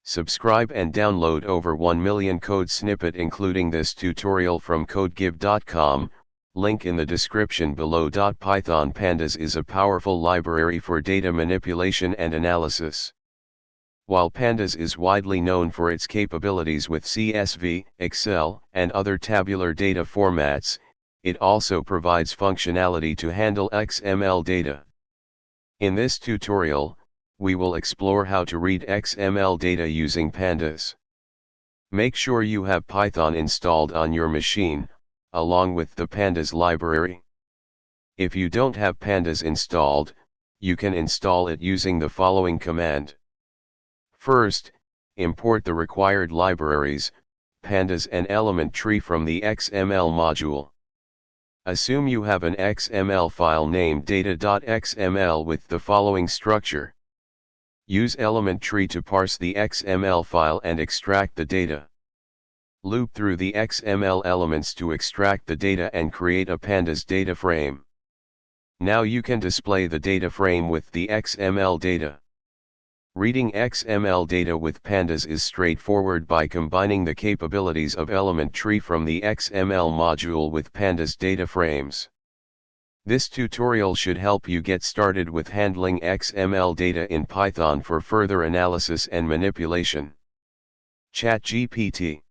Subscribe and download over 1 million code snippet including this tutorial from codegive.com, link in the description below. Python Pandas is a powerful library for data manipulation and analysis. While Pandas is widely known for its capabilities with CSV, Excel, and other tabular data formats, it also provides functionality to handle XML data. In this tutorial, we will explore how to read XML data using Pandas. Make sure you have Python installed on your machine, along with the Pandas library. If you don't have Pandas installed, you can install it using the following command. First, import the required libraries, Pandas and elementtree from the XML module. Assume you have an XML file named data.xml with the following structure. Use elementtree to parse the XML file and extract the data. Loop through the XML elements to extract the data and create a Pandas data frame. Now you can display the data frame with the XML data. Reading XML data with Pandas is straightforward by combining the capabilities of elementtree from the XML module with Pandas data frames. This tutorial should help you get started with handling XML data in Python for further analysis and manipulation. ChatGPT.